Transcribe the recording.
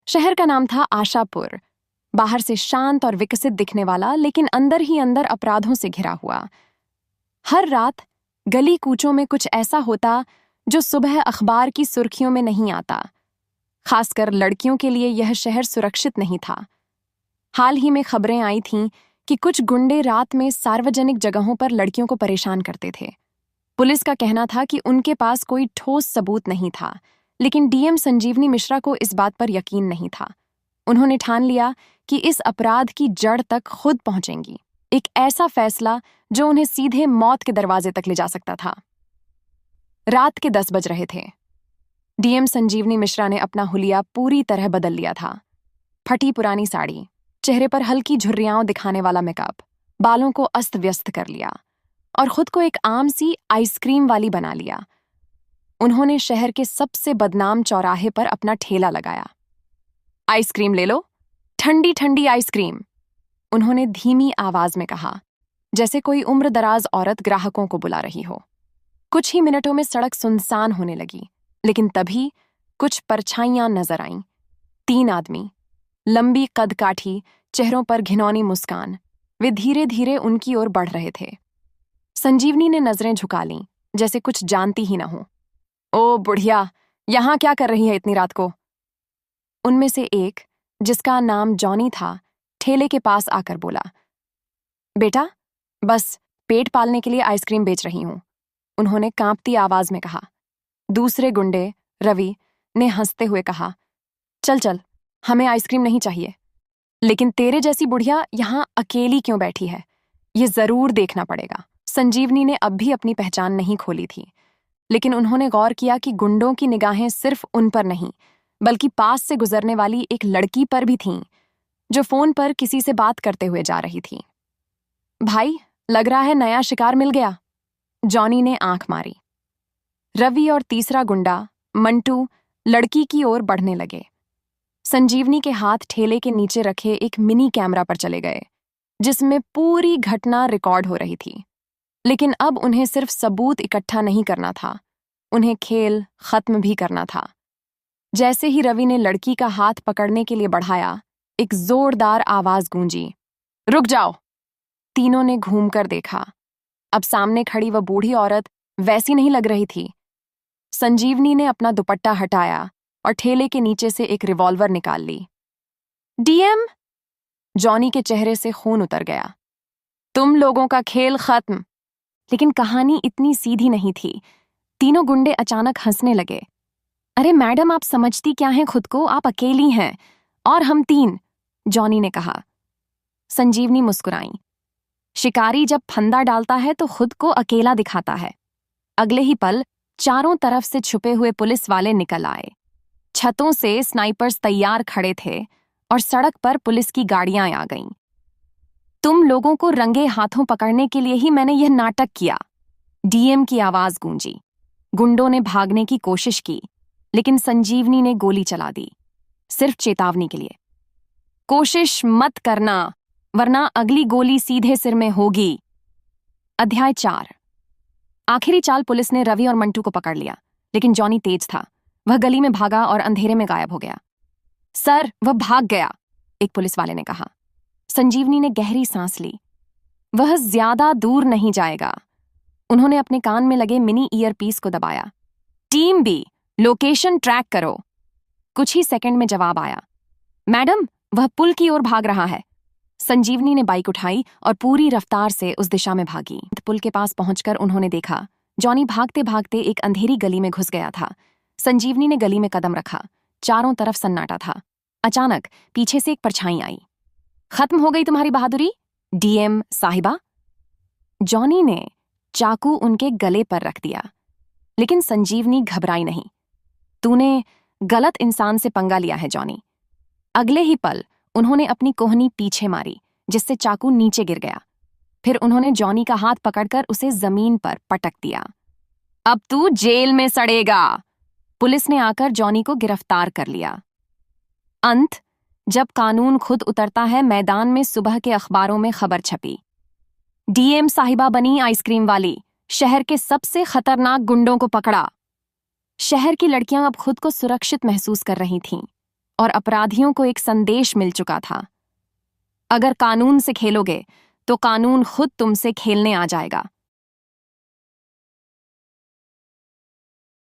शहर का नाम था आशापुर। बाहर से शांत और विकसित दिखने वाला, लेकिन अंदर ही अंदर अपराधों से घिरा हुआ। हर रात गली कूचों में कुछ ऐसा होता जो सुबह अखबार की सुर्खियों में नहीं आता। खासकर लड़कियों के लिए यह शहर सुरक्षित नहीं था। हाल ही में खबरें आई थीं कि कुछ गुंडे रात में सार्वजनिक जगहों पर लड़कियों को परेशान करते थे। पुलिस का कहना था कि उनके पास कोई ठोस सबूत नहीं था, लेकिन डीएम संजीवनी मिश्रा को इस बात पर यकीन नहीं था। उन्होंने ठान लिया कि इस अपराध की जड़ तक खुद पहुंचेंगी। एक ऐसा फैसला जो उन्हें सीधे मौत के दरवाजे तक ले जा सकता था। रात के 10 बज रहे थे। डीएम संजीवनी मिश्रा ने अपना हुलिया पूरी तरह बदल लिया था। फटी पुरानी साड़ी, चेहरे पर हल्की झुर्रियां दिखाने वाला मेकअप, बालों को अस्त व्यस्त कर लिया और खुद को एक आम सी आइसक्रीम वाली बना लिया। उन्होंने शहर के सबसे बदनाम चौराहे पर अपना ठेला लगाया। आइसक्रीम ले लो, ठंडी ठंडी आइसक्रीम, उन्होंने धीमी आवाज में कहा, जैसे कोई उम्रदराज औरत ग्राहकों को बुला रही हो। कुछ ही मिनटों में सड़क सुनसान होने लगी, लेकिन तभी कुछ परछाइयां नजर आईं। 3 आदमी, लंबी कदकाठी, चेहरों पर घिनौनी मुस्कान। वे धीरे धीरे उनकी ओर बढ़ रहे थे। संजीवनी ने नजरें झुका लीं, जैसे कुछ जानती ही न हो। ओ बुढ़िया, यहां क्या कर रही है इतनी रात को? उनमें से एक, जिसका नाम जॉनी था, ठेले के पास आकर बोला, बेटा, बस पेट पालने के लिए आइसक्रीम बेच रही हूं, उन्होंने कांपती आवाज में कहा। दूसरे गुंडे, रवि, ने हंसते हुए कहा, चल चल, हमें आइसक्रीम नहीं चाहिए, लेकिन तेरे जैसी बुढ़िया यहां अकेली क्यों बैठी है, ये जरूर देखना पड़ेगा। संजीवनी ने अब भी अपनी पहचान नहीं खोली थी, लेकिन उन्होंने गौर किया कि गुंडों की निगाहें सिर्फ उन पर नहीं, बल्कि पास से गुजरने वाली एक लड़की पर भी थीं, जो फोन पर किसी से बात करते हुए जा रही थी। भाई, लग रहा है नया शिकार मिल गया, जॉनी ने आंख मारी। रवि और तीसरा गुंडा, मंटू, लड़की की ओर बढ़ने लगे। संजीवनी के हाथ ठेले के नीचे रखे एक मिनी कैमरा पर चले गए, जिसमें पूरी घटना रिकॉर्ड हो रही थी। लेकिन अब उन्हें सिर्फ सबूत इकट्ठा नहीं करना था, उन्हें खेल खत्म भी करना था। जैसे ही रवि ने लड़की का हाथ पकड़ने के लिए बढ़ाया, एक जोरदार आवाज गूंजी, रुक जाओ। तीनों ने घूमकर देखा। अब सामने खड़ी वह बूढ़ी औरत वैसी नहीं लग रही थी। संजीवनी ने अपना दुपट्टा हटाया और ठेले के नीचे से एक रिवॉल्वर निकाल ली। डीएम, जॉनी के चेहरे से खून उतर गया। तुम लोगों का खेल खत्म। लेकिन कहानी इतनी सीधी नहीं थी। तीनों गुंडे अचानक हंसने लगे। अरे मैडम, आप समझती क्या हैं खुद को, आप अकेली हैं और हम 3, जॉनी ने कहा। संजीवनी मुस्कुराई। शिकारी जब फंदा डालता है तो खुद को अकेला दिखाता है। अगले ही पल चारों तरफ से छुपे हुए पुलिस वाले निकल आए। छतों से स्नाइपर्स तैयार खड़े थे और सड़क पर पुलिस की गाड़ियां आ गईं। तुम लोगों को रंगे हाथों पकड़ने के लिए ही मैंने यह नाटक किया, डीएम की आवाज गूंजी। गुंडों ने भागने की कोशिश की, लेकिन संजीवनी ने गोली चला दी, सिर्फ चेतावनी के लिए। कोशिश मत करना, वरना अगली गोली सीधे सिर में होगी। अध्याय 4। आखिरी चाल पुलिस ने रवि और मंटू को पकड़ लिया, लेकिन जॉनी तेज था। वह गली में भागा और अंधेरे में गायब हो गया। सर, वह भाग गया, एक पुलिस वाले ने कहा। संजीवनी ने गहरी सांस ली। वह ज्यादा दूर नहीं जाएगा। उन्होंने अपने कान में लगे मिनी ईयरपीस को दबाया। टीम बी, लोकेशन ट्रैक करो। कुछ ही सेकंड में जवाब आया। मैडम, वह पुल की ओर भाग रहा है। संजीवनी ने बाइक उठाई और पूरी रफ्तार से उस दिशा में भागी। पुल के पास पहुंचकर उन्होंने देखा, जॉनी भागते भागते एक अंधेरी गली में घुस गया था। संजीवनी ने गली में कदम रखा। चारों तरफ सन्नाटा था। अचानक पीछे से एक परछाई आई। खत्म हो गई तुम्हारी बहादुरी, डीएम साहिबा। जॉनी ने चाकू उनके गले पर रख दिया, लेकिन संजीवनी घबराई नहीं। तूने गलत इंसान से पंगा लिया है जॉनी। अगले ही पल उन्होंने अपनी कोहनी पीछे मारी, जिससे चाकू नीचे गिर गया। फिर उन्होंने जॉनी का हाथ पकड़कर उसे जमीन पर पटक दिया। अब तू जेल में सड़ेगा। पुलिस ने आकर जॉनी को गिरफ्तार कर लिया। अंत, जब कानून खुद उतरता है मैदान में, सुबह के अखबारों में खबर छपी, डीएम साहिबा बनी आइसक्रीम वाली, शहर के सबसे खतरनाक गुंडों को पकड़ा। शहर की लड़कियां अब खुद को सुरक्षित महसूस कर रही थीं। और अपराधियों को एक संदेश मिल चुका था। अगर कानून से खेलोगे तो कानून खुद तुमसे खेलने आ जाएगा।